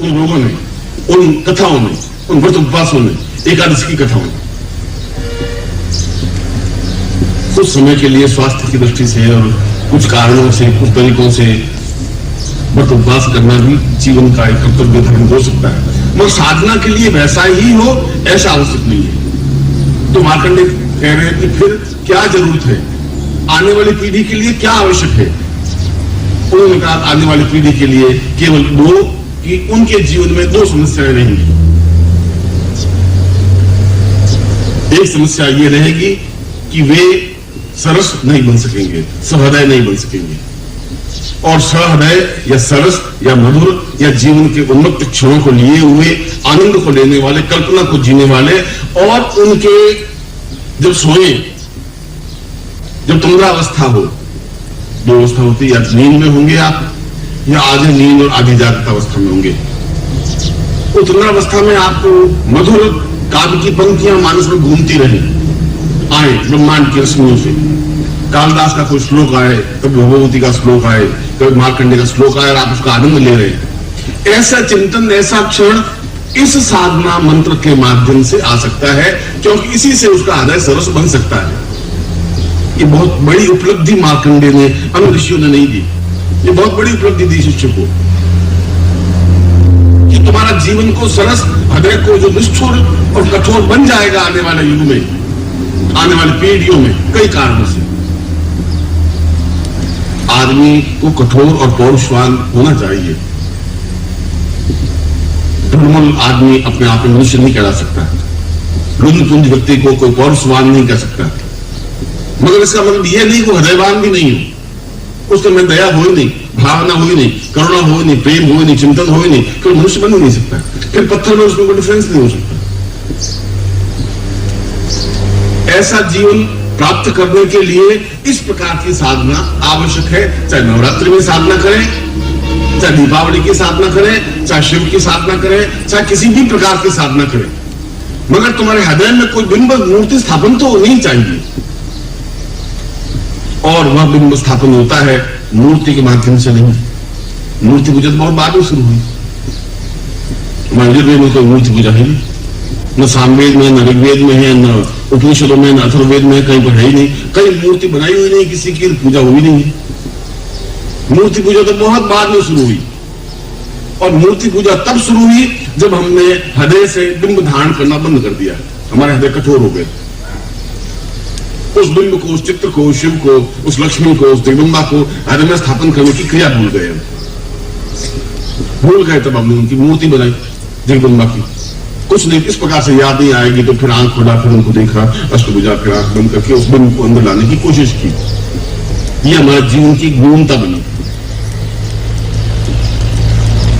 उन रोगों में, उन कथाओं में, उन व्रत उपवासों में, एकादशी की कथाओं में। कुछ समय के लिए स्वास्थ्य की दृष्टि से और कुछ कारणों से, कुछ तरीकों से व्रत उपवास करना भी जीवन का एक कर्तव्य धर्म हो सकता है, मगर साधना के लिए वैसा ही हो ऐसा आवश्यक नहीं है। तो मार्कंडेय कह रहे हैं कि फिर क्या जरूरत है, आने वाली पीढ़ी के लिए क्या आवश्यक है। उन्होंने कहा आने वाली पीढ़ी के लिए केवल दो, कि उनके जीवन में दो समस्याएं रहेंगी। एक समस्या ये रहेगी कि वे सरस नहीं बन सकेंगे, सहृदय नहीं बन सकेंगे, और सहृदय या सरस या मधुर या जीवन के उन्मत्त क्षणों को लिए हुए, आनंद को लेने वाले, कल्पना को जीने वाले, और उनके जब सोए, जब तंद्रावस्था हो, दो अवस्था होती है, या नींद में होंगे आप, या आधे नींद और आधी जागृत अवस्था में होंगे। तंद्रावस्था में आपको मधुर काव्य की पंक्तियां मानस में घूमती रही आए ब्रह्मांड की रश्मियों से। कालिदास का कोई श्लोक आए, कभी भगवती का श्लोक आए, कभी मार्कंडेय का श्लोक आए, और आप उसका आनंद ले रहे हैं। ऐसा चिंतन, ऐसा क्षण इस साधना मंत्र के माध्यम से आ सकता है, क्योंकि इसी से उसका हृदय सरस बन सकता है। ये बहुत बड़ी उपलब्धि मार्कंडेय ने, अन्य ऋषियों ने नहीं दी। ये बहुत बड़ी उपलब्धि दी शिष्य को कि तुम्हारा जीवन को सरस, हृदय को जो निष्ठुर और कठोर बन जाएगा आने वाले युग में, आने वाली पीढ़ियों में, कई कारणों से। आदमी को कठोर और पौरुषवान होना चाहिए। धर्मल आदमी अपने आप में मनुष्य नहीं कहला सकता, लुंज व्यक्ति को कोई पौरुषवान नहीं कह सकता, मगर इसका मतलब यह नहीं कि हृदयवान भी नहीं हो, उसके में दया हो ही नहीं, भावना हो ही नहीं, करुणा हो ही नहीं, प्रेम हो ही नहीं, चिंतन हो ही नहीं, कोई मनुष्य बन ही नहीं सकता। फिर पत्थर में उसमें कोई डिफरेंस नहीं हो सकता। ऐसा जीवन प्राप्त करने के लिए इस प्रकार की साधना आवश्यक है। चाहे नवरात्रि में साधना करें, चाहे दीपावली की साधना करें, चाहे शिव की साधना करें, चाहे किसी भी प्रकार की साधना करें, मगर तुम्हारे हृदय में कोई बिंब मूर्ति स्थापन तो नहीं चाहिए। और वह बिंब स्थापन होता है मूर्ति के माध्यम से नहीं। मूर्ति पूजा तो बहुत बाद में शुरू हुई। यजुर्वेद में कोई मूर्ति पूजा है नहीं, न सामवेद में, न ऋग्वेद में है, न उपनिषदों में, न अथर्ववेद में, कहीं पर है ही नहीं। कहीं मूर्ति बनाई हुई नहीं, किसी की पूजा हुई नहीं है। मूर्ति पूजा तो बहुत बाद में शुरू हुई, और मूर्ति पूजा तब शुरू हुई जब हमने हृदय से बिंब धारण करना बंद कर दिया। हमारे हृदय कठोर हो गए। उस बिंब को, उस चित्र को, उस शिव को, उस लक्ष्मी को, उस जगदम्बा को हृदय में स्थापन करने की क्रिया भूल गए। तब हमने उनकी मूर्ति बनाई जगदम्बा की। कुछ नहीं, इस प्रकार से याद नहीं आएगी तो फिर आंख खोला, फिर उनको देखा, अष्टभुजा, फिर आंख बंद करके उस बिंब को अंदर लाने की कोशिश की। ये हमारे जीवन की गुणता बनी।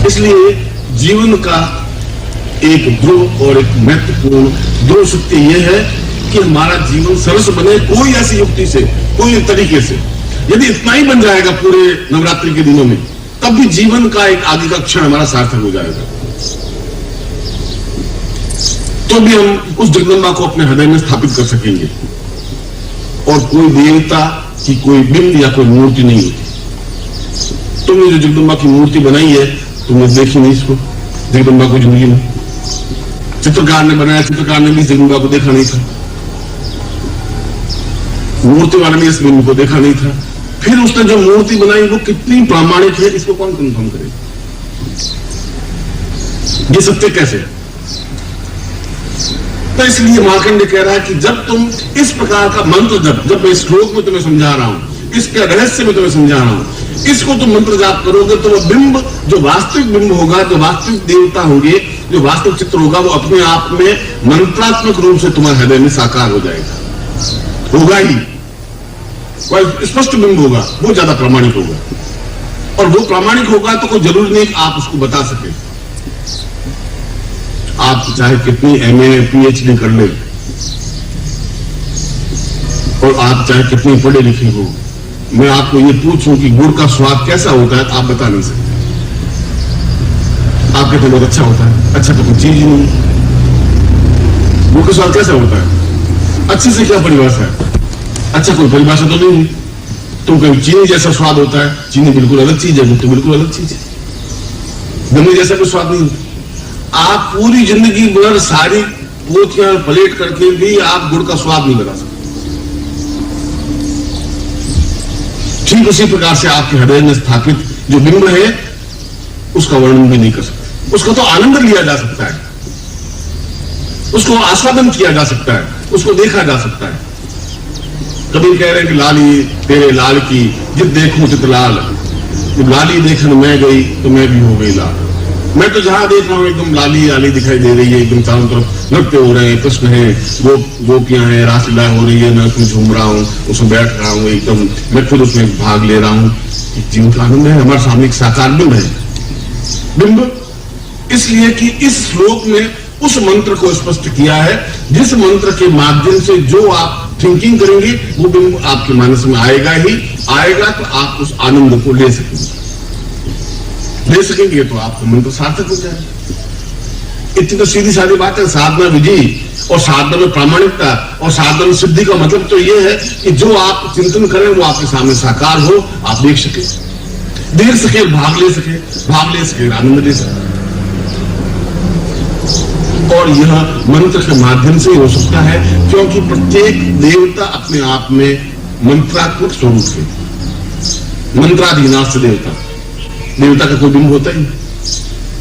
इसलिए जीवन का एक ध्रुव और एक महत्वपूर्ण ध्रुव सत्य यह है कि हमारा जीवन सरस बने, कोई ऐसी युक्ति से, कोई तरीके से। यदि इतना ही बन जाएगा पूरे नवरात्रि के दिनों में, तब भी जीवन का एक आगे का क्षण हमारा सार्थक हो जाएगा। तो भी हम उस जगदम्बा को अपने हृदय में स्थापित कर सकेंगे, और कोई देवता की कोई बिंब या कोई मूर्ति नहीं होती। तुमने जो जगदम्बा की मूर्ति बनाई है, तुमने देखी नहीं इसको, जगदम्बा को जिंदगी में। चित्रकार ने बनाया, चित्रकार ने भी जगदम्बा को देखा नहीं था, मूर्ति वाले ने इस बिंब को देखा नहीं था। फिर उसने जो मूर्ति बनाई वो कितनी प्रामाणिक है, इसको कौन कंफर्म करे? ये सत्य कैसे? तो इसलिए मार्कंडेय कह रहा है कि जब तुम इस प्रकार का मंत्र जब मैं श्लोक में तुम्हें समझा रहा हूं, इसके रहस्य में तुम्हें समझा रहा हूं, इसको तुम मंत्र जाप करोगे तो वह बिंब जो वास्तविक बिंब होगा, जो वास्तविक देवता होंगे, जो वास्तविक चित्र होगा, वो अपने आप में मंत्रात्मक रूप से तुम्हारे हृदय में साकार हो जाएगा। होगा ही, वह स्पष्ट बिंब होगा, वो ज्यादा प्रामाणिक होगा। और वो प्रामाणिक होगा तो कोई जरूरी नहीं कि आप उसको बता सके। आप चाहे कितनी MA PhD कर ले, और आप चाहे कितने पढ़े लिखे हो, मैं आपको ये पूछूं कि गुड़ का स्वाद कैसा होता है, आप बता नहीं सकते। आप कहते बहुत अच्छा होता है, अच्छा तो कोई चीज ही नहीं। गुड़ का स्वाद कैसा होता है? अच्छे से क्या परिभाषा है? अच्छा कोई परिभाषा तो नहीं। तुम कहीं चीनी जैसा स्वाद होता है, चीनी बिल्कुल अलग चीज है, गुड़ तो बिल्कुल अलग चीज है। गन्ने जैसा कोई स्वाद नहीं होता। आप पूरी जिंदगी भर सारी पोथियां पलेट करके भी आप गुड़ का स्वाद नहीं बना सकते। ठीक उसी प्रकार से आपके हृदय में स्थापित जो बिंब है उसका वर्णन भी नहीं कर सकते। उसका तो आनंद लिया जा सकता है, उसको आस्वादन किया जा सकता है, उसको देखा जा सकता है। कभी कह रहे हैं कि लाली तेरे लाल की जित देखूं तित लाल, जब लाली देखने मैं गई तो मैं भी हो गई लाल। मैं तो जहां देख रहा हूं एकदम लाली लाली दिखाई दे रही है, एकदम चारों तरफ नृत्य हो रहे हैं, कृष्ण है, गोपियां हैं, रासलीला हो रही है, मैं उसमें झूम रहा हूं, उसमें बैठ रहा हूं, एकदम मैं खुद उसमें भाग ले रहा हूं। जीवन का आनंद है। हमारे सामने एक साकार बिंब है। बिंब इसलिए कि इस श्लोक में उस मंत्र को स्पष्ट किया है जिस मंत्र के माध्यम से जो आप थिंकिंग करेंगे वो बिंब आपके मानस में आएगा ही आएगा, तो आप उस आनंद को ले सकेंगे तो आपका मंत्र सार्थक हो जाएगा। इतनी तो सीधी सादी बात है। साधना विधि और साधना में प्रामाणिकता और साधना में सिद्धि का मतलब तो ये है कि जो आप चिंतन करें वो आपके सामने साकार हो, आप देख सके, भाग ले सके, आनंद ले सके। और यह मंत्र के माध्यम से हो सकता है क्योंकि प्रत्येक देवता अपने आप में मंत्रात्मक स्वरूप है। मंत्राधीनाथ देवता का कोई बिंब होता ही नहीं।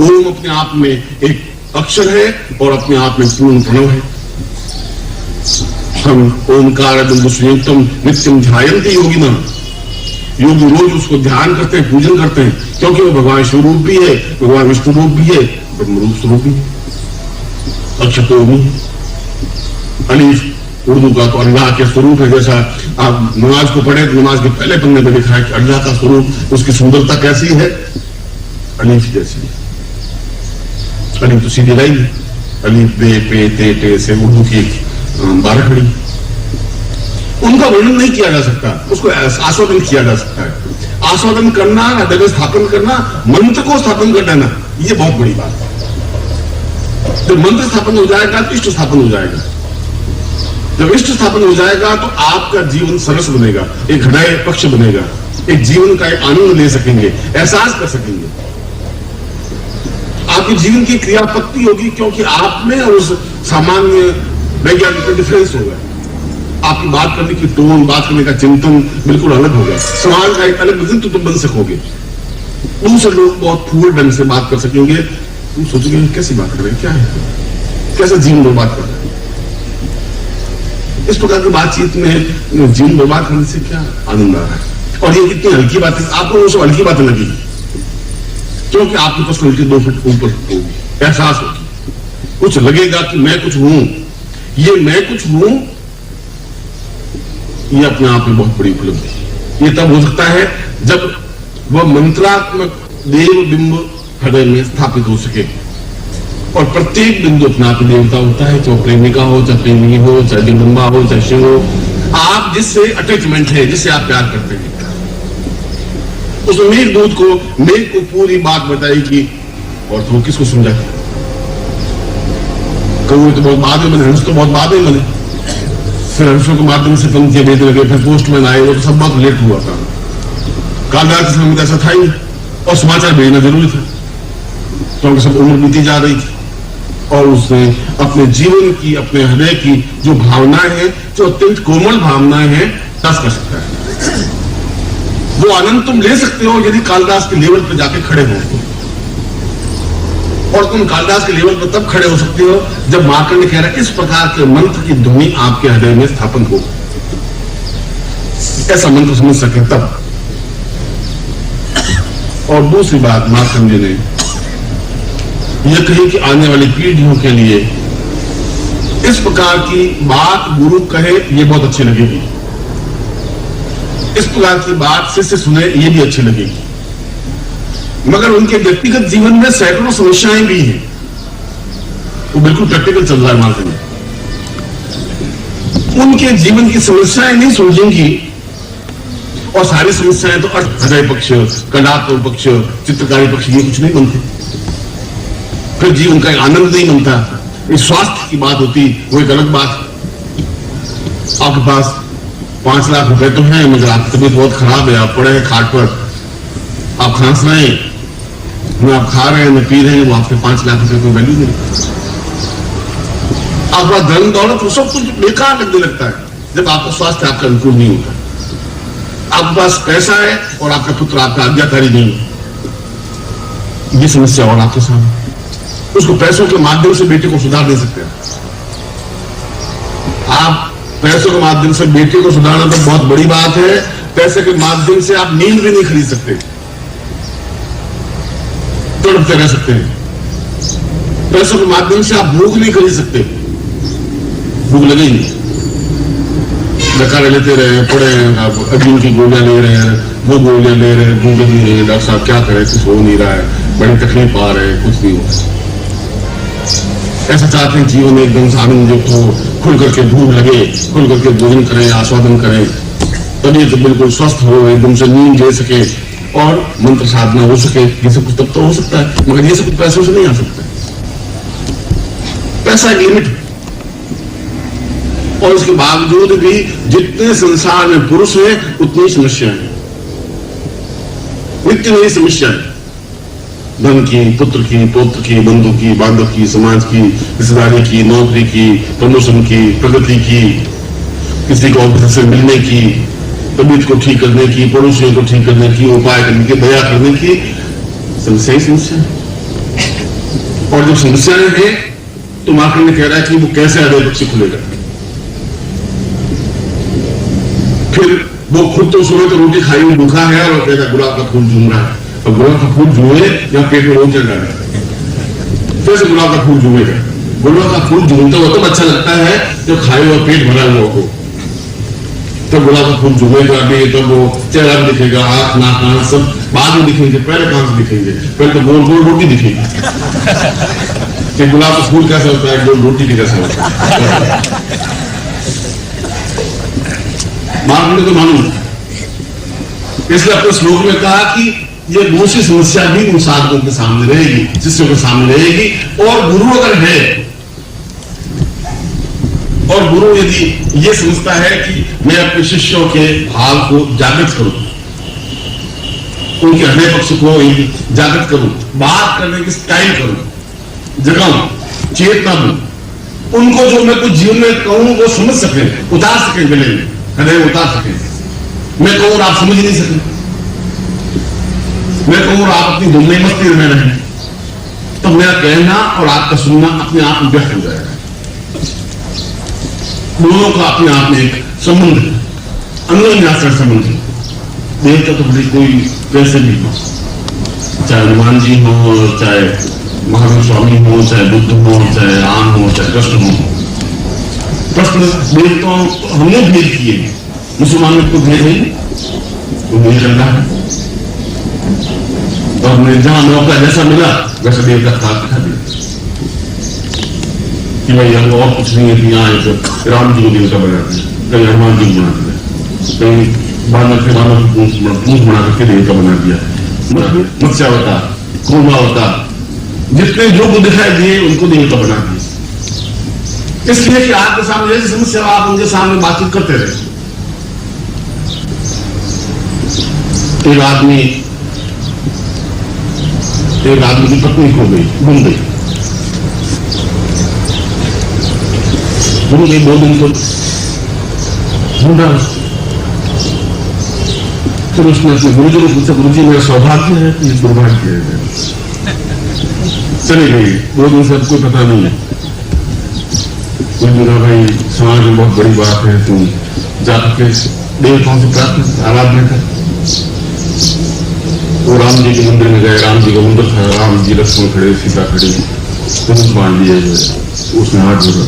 ओम अपने आप में एक अक्षर है और अपने आप में पूर्ण प्रणव है। हम ओमकार बिंदु संयुक्तम नित्यम ध्यायन्ति योगिनः, योगी रोज उसको ध्यान करते हैं, पूजन करते हैं, क्योंकि वो भगवान शिव रूप भी है, भगवान विष्णु रूप भी है, ब्रह्म रूप स्वरूप भी है। अलीफ उर्दू का तो अल्लाह के स्वरूप है। जैसा आप नमाज को पढ़े तो नमाज के पहले पन्ने में लिखा है कि अल्लाह का स्वरूप, उसकी सुंदरता कैसी है, अलीफ जैसी है। अलीफ तो सीधी लाइन है, अलीफ बे पे ते टे से उर्दू की 12 खड़ी। उनका वर्णन नहीं किया जा सकता, उसको आस्वादन किया जा सकता है। आस्वादन करना, हृदय स्थापन करना, मंत्र को स्थापन कर देना, ये बहुत बड़ी बात है। जब मंत्र स्थापन हो जाएगा तो इष्ट स्थापन हो जाएगा। जब इष्ट स्थापन हो जाएगा तो आपका जीवन सरस बनेगा, एक हृदय पक्ष बनेगा, एक जीवन का एक आनंद ले सकेंगे, एहसास कर सकेंगे। आपके जीवन की क्रिया पक्की होगी क्योंकि आप में और उस सामान्य वैज्ञानिक का डिफरेंस होगा। आपकी बात करने की टोन, बात करने का चिंतन बिल्कुल अलग होगा। समाज का एक अलग व्यक्तित्व तुम बन सकोगे। दूसरे लोग बहुत फूल ढंग से बात कर सकेंगे। तुम सोचोगे कैसी बात कर रहे हैं, क्या है, कैसा जीवन बर्बाद कर रहे हैं। इस प्रकार की बातचीत में जीवन बर्बाद करने से क्या आनंद आ रहा है। और ये कितनी हल्की बात है, आपको वो सब हल्की बातें लगी क्योंकि आपकी पर्सनैलिटी 2 फीट ऊपर होगी, एहसास होगी, कुछ लगेगा कि मैं कुछ हूं। ये मैं कुछ हूं, ये अपने आप में बहुत बड़ी उपलब्धि। ये तब हो सकता है जब वह मंत्रात्मक देव बिंब हृदय में स्थापित हो सके। और प्रत्येक बिंदु अपना आप देवता होता है, चाहे प्रेमिका हो, चाहे प्रेमी हो, चाहे जगदम्बा हो, चाहे शिव हो। आप जिससे अटैचमेंट है, जिससे आप प्यार करते हैं, उस मेघदूत को मेघ को पूरी बात बताएगी और तो किसको समझाएगा। कौवे तो बहुत बाद में बने, हंस तो बहुत बाद में बने, फिर हंसों के माध्यम से पंक्तियां भेजने लगे, फिर पोस्टमैन आए, वो तो सब बहुत लेट हुआ था। कालराज के समय में ऐसा था ही, और समाचार भेजना जरूरी था क्योंकि सब उम्र बीती जा रही थी। और उसने अपने जीवन की, अपने हृदय की जो भावनाएं हैं, जो अत्यंत कोमल भावनाएं हैं, टच कर सकता है। वो आनंद तुम ले सकते हो यदि कालिदास के लेवल पर जाके खड़े हो। और तुम कालिदास के लेवल पर तब खड़े हो सकते हो जब मार्कंड कह रहा है इस प्रकार के मंत्र की ध्वनि आपके हृदय में स्थापन हो। ऐसा मंत्र समझ सके तब। और दूसरी बात मार्कंड ने यह कही कि आने वाली पीढ़ियों के लिए इस प्रकार की बात गुरु कहे ये बहुत अच्छी लगेगी, इस प्रकार की बात शिष्य सुने ये भी अच्छी लगेगी। मगर उनके व्यक्तिगत जीवन में सैकड़ों समस्याएं भी हैं, वो बिल्कुल प्रैक्टिकल चल रहा है मार्केट में। उनके जीवन की समस्याएं नहीं सुलझेंगी और सारी समस्याएं तो हृदय पक्ष, कलात्मक पक्ष, चित्रकारी पक्ष ये कुछ नहीं बनते। फिर जीवन का आनंद नहीं बनता। इस स्वास्थ्य की बात होती वो एक अलग बात। आपके पास 5 लाख रुपए तो हैं मगर आपकी तबीयत बहुत खराब है, आप पड़े हैं खाट पर, आप खांस रहे हैं, न आप खा रहे हैं न पी रहे हैं, वो आपके 5 लाख रुपए को वैल्यू नहीं। आपका धन दौलत सब कुछ बेकार लगने लगता है जब आपका स्वास्थ्य आपका अनुकूल नहीं होता। आपके पास पैसा है और आपका पुत्र आपका आज्ञाकारी नहीं है, ये समस्या और आपके सामने। उसको पैसों के माध्यम से बेटे को सुधार दे सकते हैं आप। पैसों के माध्यम से बेटे को सुधारना तो बहुत बड़ी बात है, पैसे के माध्यम से आप नींद भी नहीं खरीद सकते, तड़पते रह सकते हैं। पैसों के माध्यम से आप भूख नहीं खरीद सकते, भूख लगेगी, डकारे लेते रहे, पड़े अजीब की गोलियां ले रहे हैं, वो गोलियां ले रहे हैं, भूख लग नहीं रही है, डॉक्टर साहब क्या करें, कुछ हो नहीं रहा है, बड़ी तकलीफ आ रहे हैं, कुछ नहीं हो रहा। ऐसा चाहते हैं जीवन में एकदम से आनंद युक्त हो, खुल करके भूख लगे, खुल करके भोजन करें, आस्वादन करें, तभी तो बिल्कुल स्वस्थ हो, एकदम से नींद ले सके और मंत्र साधना हो सके। ये सब कुछ तब तो हो सकता है, मगर ये सब कुछ पैसों से नहीं आ सकता। पैसा एक लिमिट है, और उसके बावजूद भी जितने संसार में पुरुष हैं उतनी समस्या है, नित्य नई समस्या है। धन की, पुत्र की, पौत्र की, बंधु की, बांधव की, समाज की, रिश्तेदारी की, नौकरी की, प्रमोशन की, प्रगति की, किसी को ऑफिस से मिलने की, तबीयत को ठीक करने की, पड़ोसियों को ठीक करने की, उपाय करने की, दया करने की, समस्या ही समस्या है। और जब समस्याएं हैं तो मार्केट ने कह रहा है कि वो कैसे हृदय पक्षी खुलेगा। फिर वो खुद तो सुबह तो रोटी खाई हुई भूखा है और कहता गुलाब का फूल झूम रहा है, और गुलाब का फूल झूमे या पेट में रोग चल रहा है, कैसे गुलाब का फूल झूमेगा। गुलाब का फूल झूमता हुआ तो अच्छा लगता है जब खाए हुआ पेट भरा हुआ हो, तब गुलाब का फूल झूमेगा भी, तब वो चेहरा भी दिखेगा, हाथ नाक कान सब बाद में दिखेंगे, पहले कहां से दिखेंगे, पहले तो गोल गोल रोटी दिखेगी कि गुलाब का फूल कैसा होता है, गोल रोटी भी कैसा होता है। मार्केट को मालूम, इसलिए अपने श्लोक में कहा कि ये दूसरी समस्या भी उन साधकों के सामने रहेगी, शिष्यों के सामने रहेगी। और गुरु अगर है, और गुरु यदि ये समझता है कि मैं अपने शिष्यों के भाव को जागृत करूं, उनके हृदय पक्ष को जागृत करूं, बात करने की स्टाइल करूं, जगाऊं, चेतना दूं, उनको जो मैं कुछ जीवन में कहूं वो समझ सके, उतार सके, गले में हृदय उतार सके। मैं कहूं और आप समझ नहीं सके, मैं कहूं और आप अपनी दुनिया मस्ती में रहें, तो मेरा कहना और आपका सुनना अपने आप में व्यक्त हो जाएगा। दोनों का अपने आप में एक संबंध है, अन्योन्याश्रय संबंध है। देवता तो बड़ी कोई कैसे भी हो, चाहे हनुमान जी हो, चाहे महावीर स्वामी हो, चाहे बुद्ध हो, चाहे राम हो, चाहे कृष्ण हो। प्रश्न देवताओं हमने भेद किए, मुसलमान में कोई भेद नहीं, वो नहीं चल रहा है। और मैं जहां मौका जैसा मिला वैसा देवता खाद दिखा दिया कि भाई हम और कुछ नहीं है कि यहाँ एक राम जी को देवता बना दिया, कहीं हनुमान जी को बना दिया, कहीं बानर के बानर पूंछ बना करके देवता बना दिया, मत्स्यावतार, कूर्मावतार, जितने जो दिखाई दिए उनको देवता बना दिए। इसलिए कि आपके सामने जैसी समस्या आप उनके सामने बातचीत करते रहे। एक आदमी की पत्नी खो गई, गुम गई, 2 दिन तो ढूंढा। फिर उसने अपने गुरु जी को पूछा, गुरु जी मेरा सौभाग्य है कि दुर्भाग्य है। चली गई, 2 दिन से अब कोई पता नहीं है। कोई बोला भाई समाज में बहुत बड़ी बात है, तुम जाकर के देवताओं से प्रार्थना आराधना कर। वो राम जी के मंदिर में गए, राम जी का मंदिर था, राम जी लक्ष्मण खड़े, सीता खड़ी, धनुष बांध लिए, उसने हाथ जोड़ा।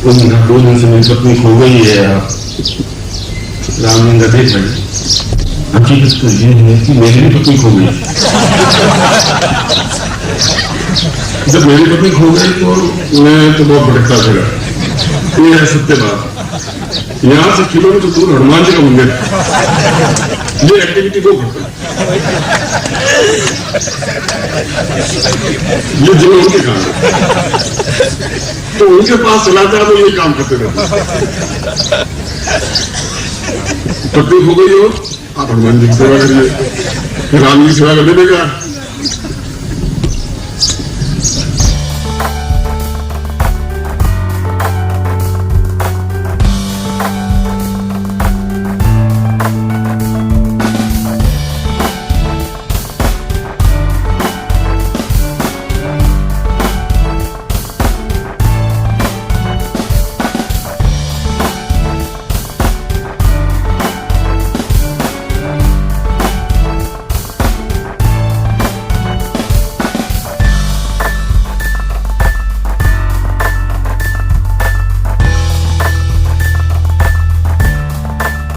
उसने कहा 2 दिन से मेरी पत्नी खो गई है, राम जी का देख रहे हकीकत तो ये है कि मेरी भी पत्नी खो गई। जब मेरी पत्नी खो गई तो मैं तो बहुत भटकता फिरा। ये है सत्य बात। यहां से किलोमीटर दूर हनुमान जी का मंदिर, ये एक्टिविटी को करता है, ये जो उनके काम है, तो उनके पास चला जाए तो ये काम करते रहते। पत्नी हो गई हो, आप हनुमान जी की सेवा करिए, राम जी की सेवा करने देगा।